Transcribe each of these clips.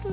I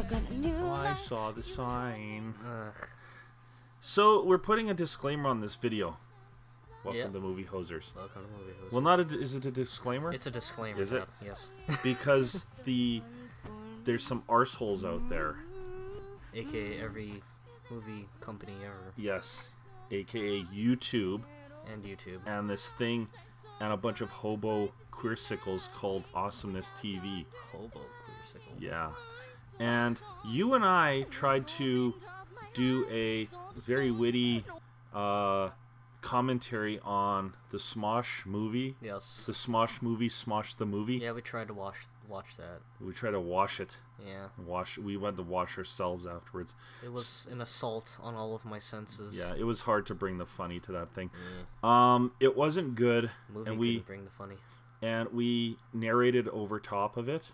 got a new I saw the sign. So we're putting a disclaimer on this video. Welcome to Movie Hosers. Welcome to Movie Hosers. Well, not is it a disclaimer? It's a disclaimer. Is it? Yes. Because there's some arseholes out there. AKA every movie company ever. Yes. AKA YouTube. And YouTube. And this thing, and a bunch of hobo queersickles called Awesomeness TV. Hobo queersickles. Yeah. And you and I tried to do a very witty commentary on the SMOSH movie. Yes. The SMOSH movie, SMOSH the movie. Yeah, we tried to watch that. We tried to wash it. Yeah. We went to wash ourselves afterwards. It was an assault on all of my senses. Yeah, it was hard to bring the funny to that thing. Yeah. It wasn't good. Movie couldn't bring the funny. And we narrated over top of it.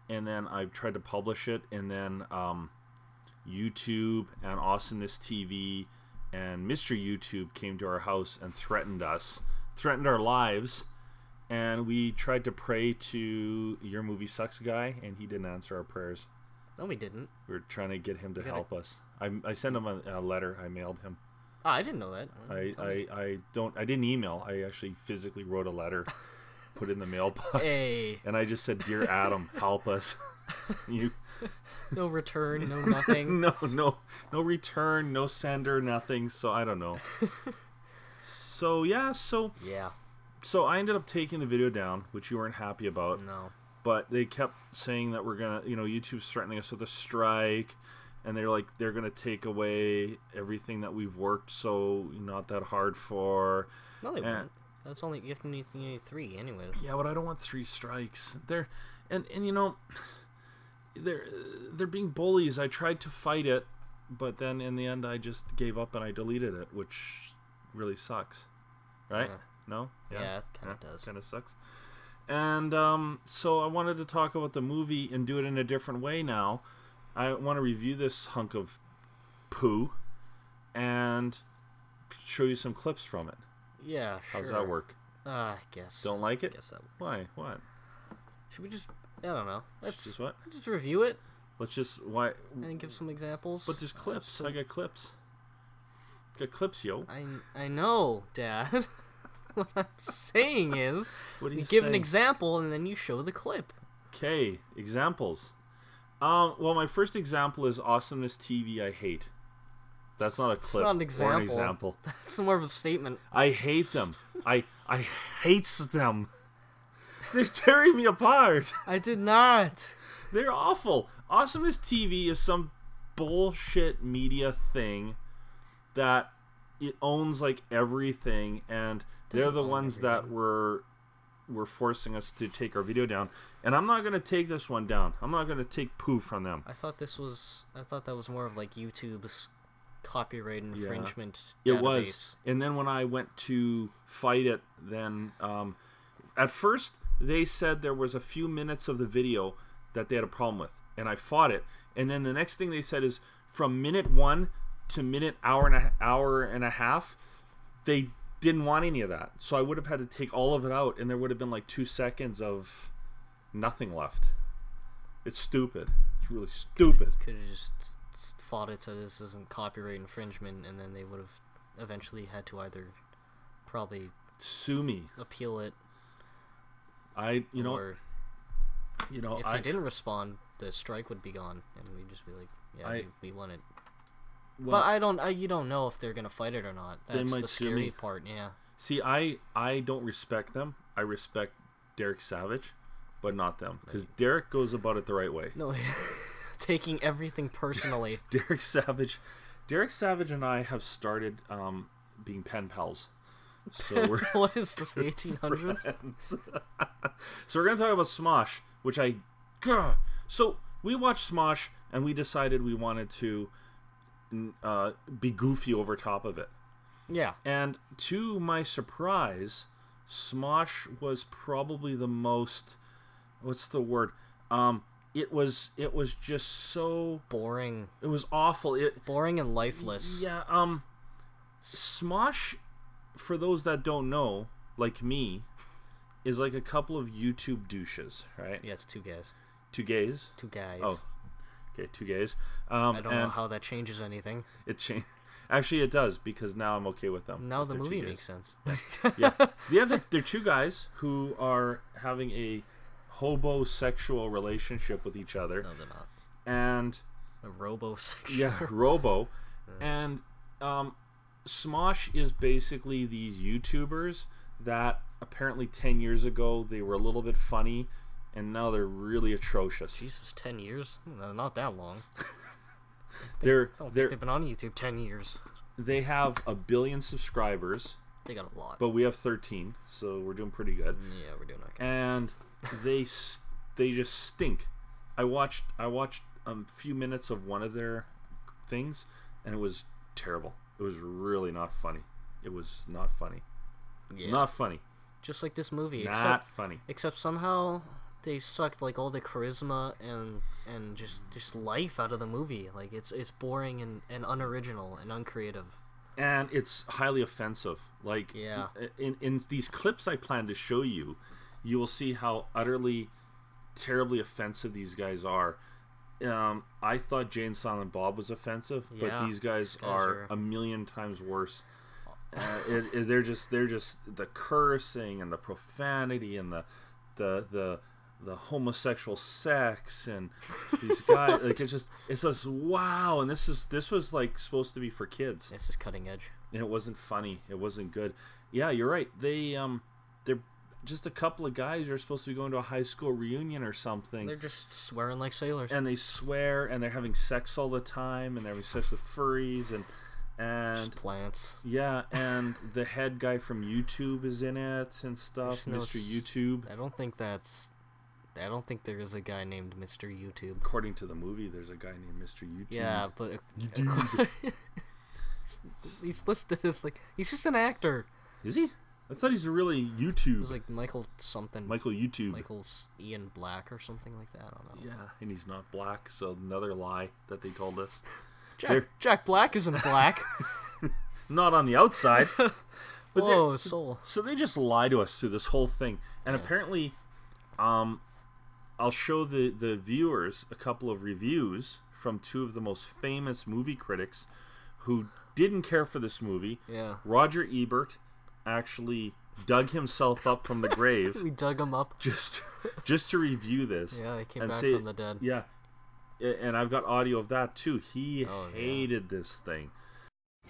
And then I tried to publish it, and then YouTube and Awesomeness TV and Mr. YouTube came to our house and threatened our lives, and we tried to pray to Your Movie Sucks guy, and he didn't answer our prayers. No, we didn't. We were trying to get him to help us. I sent him a letter. I mailed him. Oh, I didn't know that. I didn't email. I actually physically wrote a letter. Put it in the mailbox, and I just said, "Dear Adam, help us." No return, no nothing. no return, no sender, nothing. So I don't know. So I ended up taking the video down, which you weren't happy about. No. But they kept saying that we're gonna, YouTube's threatening us with a strike, and they're gonna take away everything that we've worked so not that hard for. No, they won't. That's only you need 3 anyways. Yeah, but I don't want 3 strikes. They're being bullies. I tried to fight it, but then in the end I just gave up and I deleted it, which really sucks. Right? No? Yeah, it kind of does. Kind of sucks. And so I wanted to talk about the movie and do it in a different way now. I want to review this hunk of poo and show you some clips from it. Yeah, sure. How's that work? I guess. Don't like it? I guess that works. Why? What? Should we just... I don't know. Let's just what? Just review it. Let's just... Why? And give some examples. But there's clips. I got clips. Got clips, yo. I know, Dad. What I'm saying is... What are you give an example and then you show the clip. Okay, examples. Well, my first example is Awesomeness TV I hate. That's not a clip. It's not an example. Or an example. That's more of a statement. I hate them. I hates them. They're tearing me apart. I did not. They're awful. Awesomeness TV is some bullshit media thing that it owns like everything, and they're the ones that were forcing us to take our video down. And I'm not gonna take this one down. I'm not gonna take poo from them. I thought that was more of like YouTube's copyright infringement database. It was. And then when I went to fight it, then at first they said there was a few minutes of the video that they had a problem with, and I fought it. And then the next thing they said is from minute 1 to hour and a half, they didn't want any of that. So I would have had to take all of it out, and there would have been like 2 seconds of nothing left. It's stupid. It's really stupid. Could have just fought it so this isn't copyright infringement, and then they would have eventually had to either probably sue me, appeal it. If they didn't respond, the strike would be gone, and we'd just be like, yeah, we won it. Well, but you don't know if they're gonna fight it or not. That's the scary part. Yeah. See, I don't respect them. I respect Derek Savage, but not them, because Derek goes about it the right way. No. Taking everything personally. Derek Savage and I have started being pen pals. So we're what is this, the 1800s? So we're gonna talk about SMOSH, which so we watched SMOSH and we decided we wanted to be goofy over top of it. Yeah. And to my surprise, SMOSH was probably the most. What's the word? It was just so boring. It was awful. Boring and lifeless. Yeah. SMOSH, for those that don't know, like me, is like a couple of YouTube douches, right? Yeah, it's two guys. Two gays? Two guys. Oh, okay, two gays. I don't know how that changes anything. Actually, it does, because now I'm okay with them. Now the movie makes sense. Yeah. They're two guys who are having a hobosexual relationship with each other. No, they're not. And a robosexual. Yeah, robo. And SMOSH is basically these YouTubers that apparently 10 years ago they were a little bit funny, and now they're really atrocious. Jesus, 10 years? No, not that long. They've been on YouTube 10 years. They have 1 billion subscribers. They got a lot. But we have 13, so we're doing pretty good. Yeah, we're doing okay. And they just stink. I watched a few minutes of one of their things, and it was terrible. It was really not funny. It was not funny. Yeah. Not funny. Just like this movie. Not funny. Except somehow they sucked like all the charisma and just life out of the movie. Like it's boring and unoriginal and uncreative. And it's highly offensive. Like in these clips I plan to show you, you will see how utterly terribly offensive these guys are. I thought Jay and Silent Bob was offensive, but these guys are a million times worse. They're just the cursing and the profanity and the homosexual sex and these guys. Like it's just wow. And this was like supposed to be for kids. This is cutting edge. And it wasn't funny. It wasn't good. Yeah, you're right. They're just a couple of guys who are supposed to be going to a high school reunion or something. They're just swearing like sailors. And they swear, and they're having sex all the time, and they're having sex with furries and just plants. Yeah, and the head guy from YouTube is in it and stuff, Mr. YouTube. I don't think there is a guy named Mr. YouTube. According to the movie, there's a guy named Mr. YouTube. Yeah, but he's listed as like he's just an actor. Is he? I thought he's really YouTube. It was like Michael something. Michael YouTube. Michael's Ian Black or something like that. I don't know. Yeah, and he's not black, so another lie that they told us. Jack Black isn't black. Not on the outside. But whoa, soul. So they just lie to us through this whole thing. And apparently, I'll show the viewers a couple of reviews from two of the most famous movie critics who didn't care for this movie. Yeah. Roger Ebert actually dug himself up from the grave. We dug him up just to review this. Yeah, he came back from the dead. Yeah, and I've got audio of that too. He hated this thing.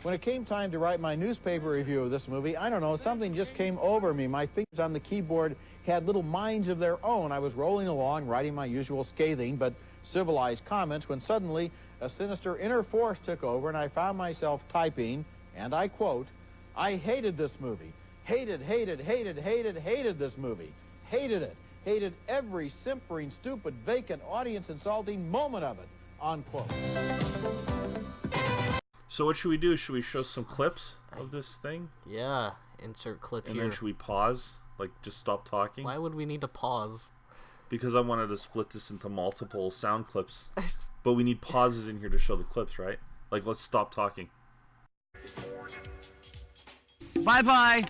When it came time to write my newspaper review of this movie, I don't know, something just came over me. My fingers on the keyboard had little minds of their own. I was rolling along, writing my usual scathing but civilized comments, when suddenly a sinister inner force took over, and I found myself typing, and I quote, "I hated this movie. Hated this movie. Hated it. Hated every simpering, stupid, vacant, audience-insulting moment of it." Unquote. So what should we do? Should we show some clips of this thing? Yeah, insert clip here. And then should we pause? Like, just stop talking? Why would we need to pause? Because I wanted to split this into multiple sound clips. But we need pauses in here to show the clips, right? Like, let's stop talking. Bye-bye.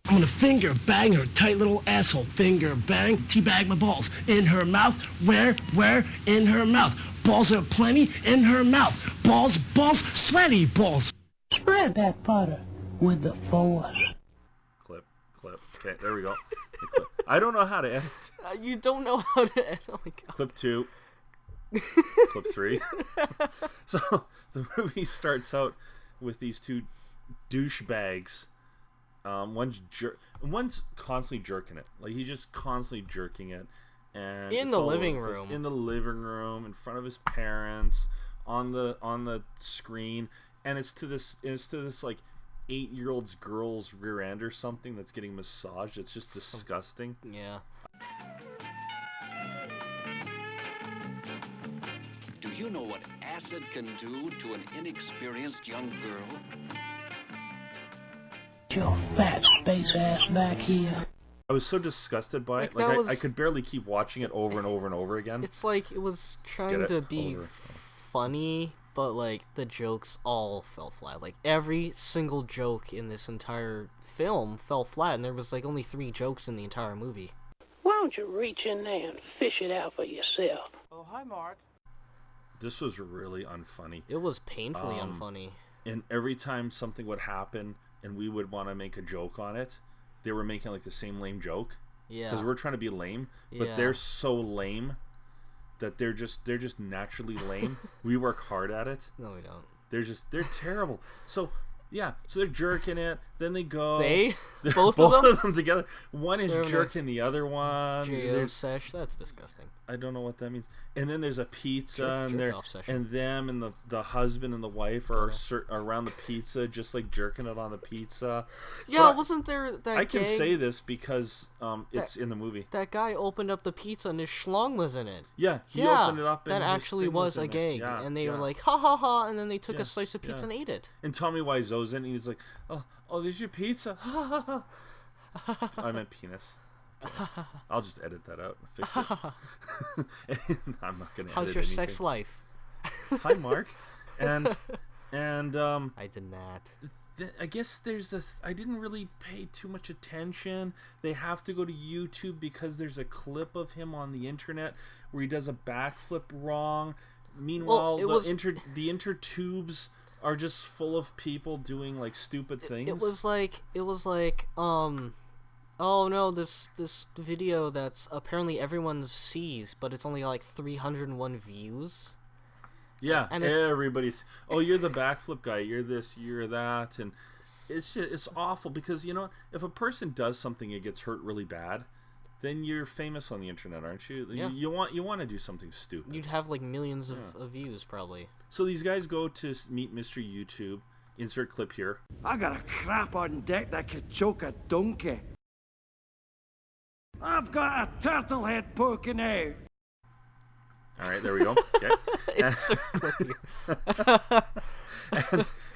I'm gonna finger bang her tight little asshole. Finger bang, teabag my balls. In her mouth. Where? In her mouth. Balls are plenty in her mouth. Balls, sweaty balls. Spread that butter with the force. Clip. Okay, there we go. I don't know how to edit. You don't know how to edit? Oh my god. Clip 2. Clip 3. So, the movie starts out with these two douchebags. One's constantly jerking it. Like, he's just constantly jerking it. And in the living room. In the living room, in front of his parents, on the screen. And it's to this like 8-year-old's girl's rear end or something that's getting massaged. It's just disgusting. Yeah. Do you know what acid can do to an inexperienced young girl? your fat space ass back here. I was so disgusted by it. Like, I could barely keep watching it over and over and over again. It's like it was trying to be funny, but like the jokes all fell flat. Like every single joke in this entire film fell flat, and there was like only 3 jokes in the entire movie. Why don't you reach in there and fish it out for yourself? Oh, hi, Mark. This was really unfunny. It was painfully unfunny. And every time something would happen and we would want to make a joke on it, they were making like the same lame joke. Yeah. Because we're trying to be lame, but they're so lame that they're just naturally lame. We work hard at it. No, we don't. They're terrible. So they're jerking it. Then they go. Both of them together. One is jerking the other one. Sesh. That's disgusting. I don't know what that means. And then there's a pizza, jerk and them and the husband and the wife are around the pizza, just like jerking it on the pizza. Yeah, wasn't there that? I can say this because it's in the movie. That guy opened up the pizza and his schlong was in it. Yeah, he opened it up. And that actually was a gag, and they were like, ha ha ha, and then they took a slice of pizza and ate it. And Tommy Wiseau's in, and he's like, oh, there's your pizza. Ha ha ha. I meant penis. I'll just edit that out and fix it. I'm not gonna. How's your sex life? Hi, Mark. And I did not. I guess I didn't really pay too much attention. They have to go to YouTube because there's a clip of him on the internet where he does a backflip wrong. Meanwhile, the intertubes are just full of people doing like stupid things. It was like oh no, this video that's apparently everyone sees, but it's only like 301 views. Yeah, and everybody's, oh, you're the backflip guy, you're this, you're that, and it's awful because, you know, if a person does something and gets hurt really bad, then you're famous on the internet, aren't you? Yeah. You want to do something stupid. You'd have like millions of views probably. So these guys go to meet Mr. YouTube. Insert clip here. I got a crap on deck that could choke a donkey. I've got a turtle head poking out. All right, there we go. Okay. Insert clip here.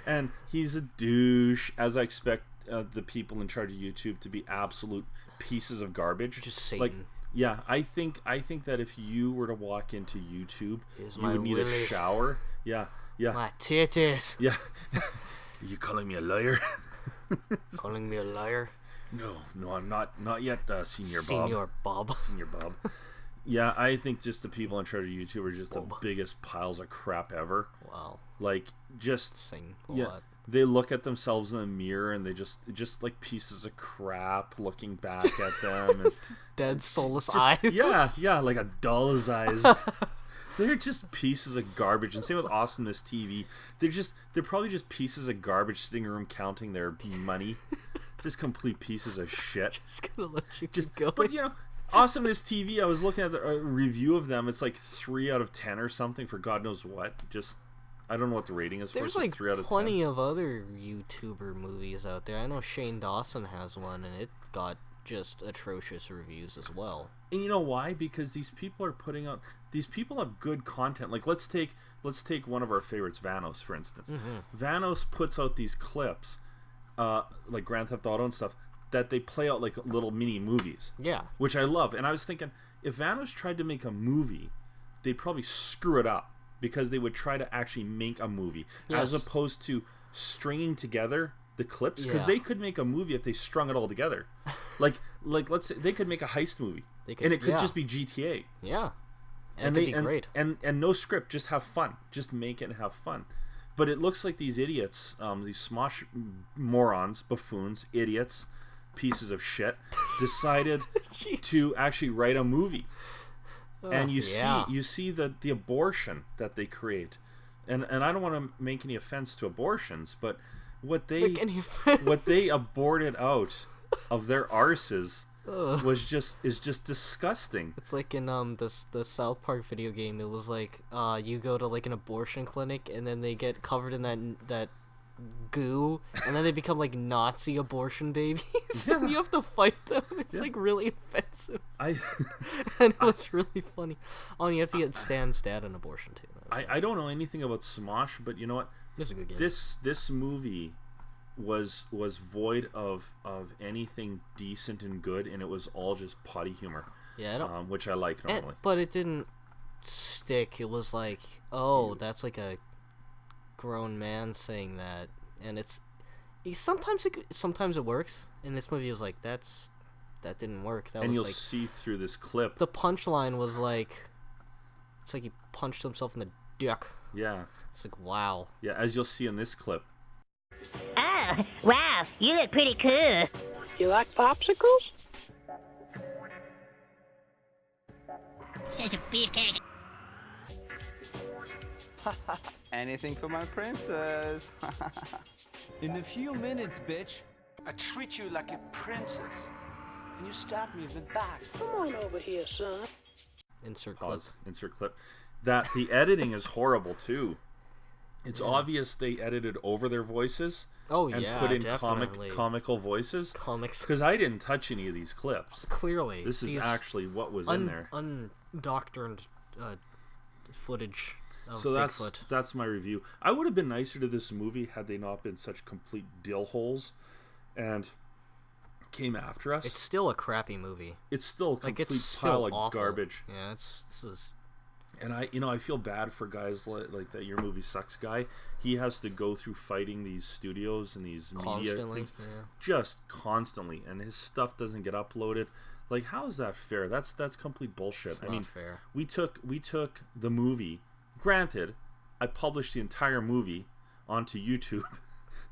and he's a douche, as I expect the people in charge of YouTube to be absolute pieces of garbage. Just Satan. Like, yeah, I think that if you were to walk into YouTube, you would need a shower. Yeah. My titties. Yeah. Are you calling me a liar? Calling me a liar? No, I'm not yet, Senior Bob. Senior Bob. Yeah, I think just the people in charge of YouTube are just the biggest piles of crap ever. Wow. Like, just sing a lot. They look at themselves in the mirror and they just like pieces of crap looking back at them. And dead, soulless eyes. Yeah, like a doll's eyes. They're just pieces of garbage. And same with Awesomeness TV. They're probably just pieces of garbage sitting in a room counting their money. Just complete pieces of shit. Just gonna let you keep going. But you know, Awesomeness TV, I was looking at the review of them. It's like 3 out of 10 or something for God knows what. I don't know what the rating is. There's for. Like 3 out of plenty 10. of other YouTuber movies out there. I know Shane Dawson has one, and it got just atrocious reviews as well. And you know why? Because these people are putting out. These people have good content. Like let's take one of our favorites, Vanos, for instance. Mm-hmm. Vanos puts out these clips, like Grand Theft Auto and stuff, that they play out like little mini movies. Yeah. Which I love. And I was thinking, if Vanos tried to make a movie, they'd probably screw it up because they would try to actually make a movie as opposed to stringing together the clips, because they could make a movie if they strung it all together. like let's say they could make a heist movie, and it could just be GTA. Yeah. And it'd be great. And no script, just have fun. Just make it and have fun. But it looks like these idiots, these SMOSH morons, buffoons, idiots, pieces of shit, decided to actually write a movie. And you see the abortion that they create. And I don't want to make any offense to abortions, but what they aborted out of their arses is just disgusting. It's like in the South Park video game. It was like you go to like an abortion clinic and then they get covered in that goo and then they become like Nazi abortion babies and you have to fight them. It's like really offensive. And it was really funny. Oh, and you have to get Stan's dad an abortion too. I don't know anything about SMOSH, but you know what? It's a good game. This movie was void of anything decent and good, and it was all just potty humor. Yeah, I don't, which I like normally. but it didn't stick. It was like, oh, that's like a grown man saying that, and sometimes it works. In this movie, it was like that didn't work. That and was you'll like, see through this clip. the punchline was like, it's like he punched himself in the dick. Yeah. It's like, wow. Yeah, as you'll see in this clip. Oh, wow, you look pretty cool. You like popsicles? Such a beefcake. Anything for my princess. In a few minutes, bitch, I treat you like a princess, and you stab me in the back. Come on over here, son. Insert clip. Pause. Insert clip. That the editing is horrible too. It's obvious they edited over their voices. Oh, and yeah, put in definitely. comical voices. Comics. Because I didn't touch any of these clips. Clearly. This is actually what was in there. Undoctrined footage of So Bigfoot. that's my review. I would have been nicer to this movie had they not been such complete dill holes and came after us. It's still a crappy movie. It's still a complete pile of garbage. Yeah, this is. And I feel bad for guys like that Your Movie Sucks guy. He has to go through fighting these studios and these media things just constantly, and his stuff doesn't get uploaded. Like, how is that fair? That's complete bullshit. It's not fair. We took the movie. Granted, I published the entire movie onto YouTube.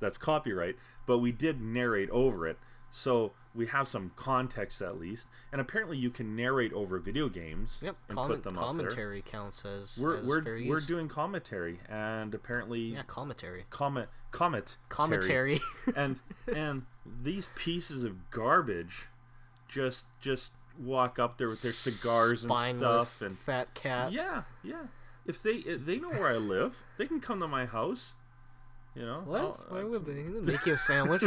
That's copyright, but we did narrate over it. So we have some context at least, and apparently you can narrate over video games. Yep, and put them up there. Commentary counts as we're fair use. we're doing commentary, and apparently commentary. Commentary. and these pieces of garbage just walk up there with their cigars and stuff and fat cat. Yeah. If they know where I live, they can come to my house. You know what? Why would they? They'll make you a sandwich.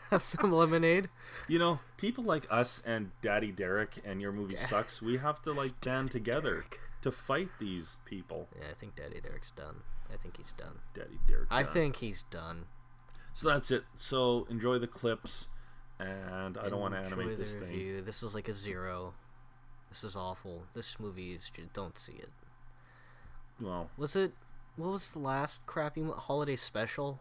Have some lemonade. You know, people like us and Daddy Derek and Your Movie Sucks, we have to like band together to fight these people. Yeah, I think Daddy Derek's done. I think he's done. Daddy Derek. I think he's done. So that's it. So enjoy the clips, and I don't want to animate this review. thing. This is like a 0. This is awful. This movie is just, don't see it. Well, what was the last crappy holiday special?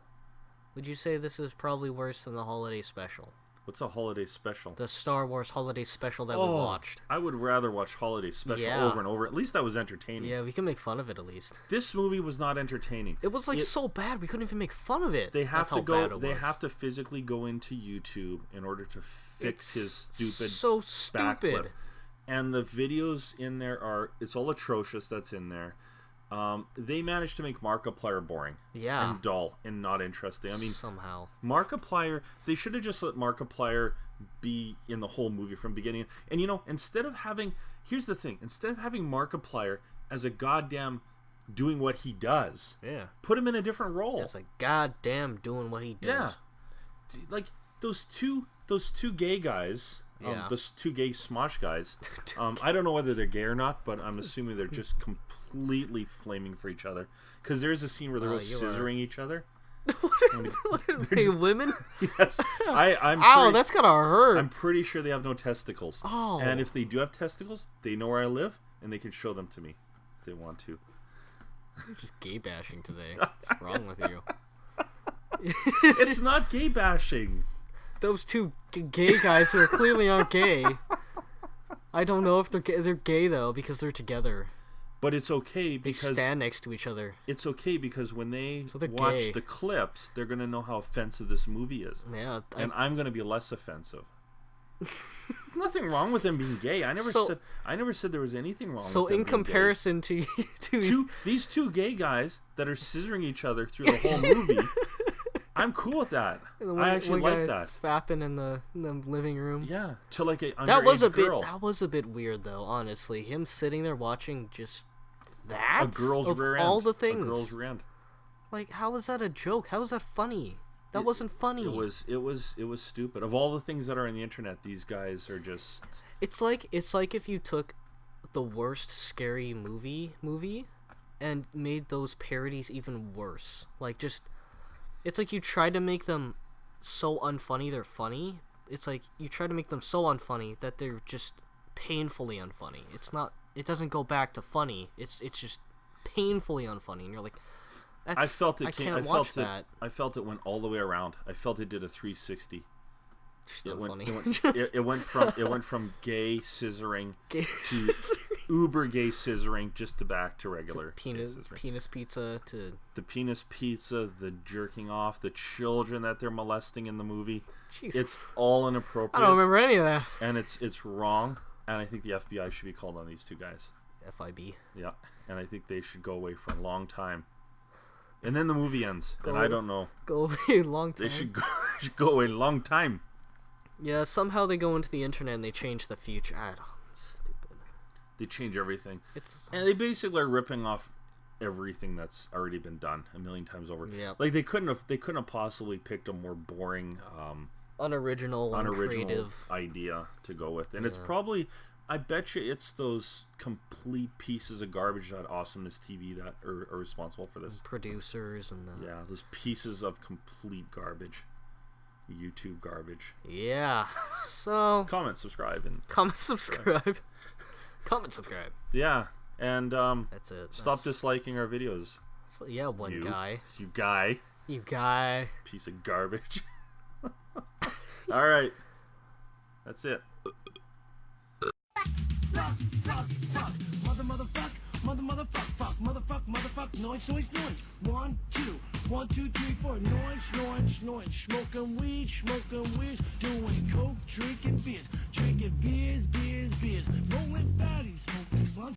Would you say this is probably worse than the holiday special? What's a holiday special? The Star Wars holiday special that we watched. I would rather watch holiday special over and over. At least that was entertaining. Yeah, we can make fun of it at least. This movie was not entertaining. It was like so bad we couldn't even make fun of it. They have to go. They have to physically go into YouTube in order to fix his stupid. So stupid. Backflip. And the videos in there it's all atrocious. That's in there. They managed to make Markiplier boring, and dull, and not interesting. I mean, somehow Markiplier. They should have just let Markiplier be in the whole movie from beginning. And you know, instead of having Markiplier as a goddamn doing what he does, put him in a different role. It's like goddamn doing what he does. Yeah, like those two gay guys. Those two gay SMOSH guys. I don't know whether they're gay or not, but I'm assuming they're just completely flaming for each other. Because there's a scene where they're both scissoring each other. What are they, women? Yes. That's gotta hurt. I'm pretty sure they have no testicles. Oh. And if they do have testicles, they know where I live, and they can show them to me if they want to. You're just gay bashing today. What's wrong with you? It's not gay bashing. Those two gay guys who are clearly aren't gay. I don't know if they're gay. They're gay though because they're together. But it's okay because they stand next to each other. It's okay because when they watch the clips, they're gonna know how offensive this movie is. Yeah, and I'm gonna be less offensive. Nothing wrong with them being gay. I never said there was anything wrong. So with them in comparison to these two gay guys that are scissoring each other through the whole movie. I'm cool with that. I actually like that. Fapping in the living room. Yeah, to like a that was a girl. That was a bit weird though. Honestly, him sitting there watching just that a girl's of rear end. all the things. A girl's rear end. Like, how is that a joke? How is that funny? That wasn't funny. It was stupid. Of all the things that are on the internet, these guys are just. It's like if you took the worst scary movie and made those parodies even worse. Like just. It's like you try to make them so unfunny they're funny. It's like you try to make them so unfunny that they're just painfully unfunny. It's not. It doesn't go back to funny. It's just painfully unfunny, and you're like, that's, I felt it. I can't watch that. I felt it went all the way around. I felt it did a 360. Just unfunny. It went from gay scissoring to uber gay scissoring just to back to regular penis pizza to the penis pizza, the jerking off, the children that they're molesting in the movie. Jesus. It's all inappropriate. I don't remember any of that. And it's wrong. And I think the FBI should be called on these two guys. FIB. Yeah, and I think they should go away for a long time. And then the movie ends, and I don't know. Go away a long time. They should go away a long time. Yeah, somehow they go into the internet and they change the future. I don't know. Stupid. They change everything. And they basically are ripping off everything that's already been done a million times over. Yeah. Like they couldn't have possibly picked a more boring, unoriginal, creative idea to go with. And it's probably, I bet you it's those complete pieces of garbage at Awesomeness TV that are responsible for this. Producers and those pieces of complete garbage. YouTube garbage. Yeah. So comment, subscribe. Yeah. And that's it. Stop disliking our videos. So, yeah, You guy. Piece of garbage. All right. That's it. Motherfuck, noise. 1, 2, 1, 2, 3, 4. Noise. Smoking weed, doing coke, drinking beers, rolling fatties, smoking blunts.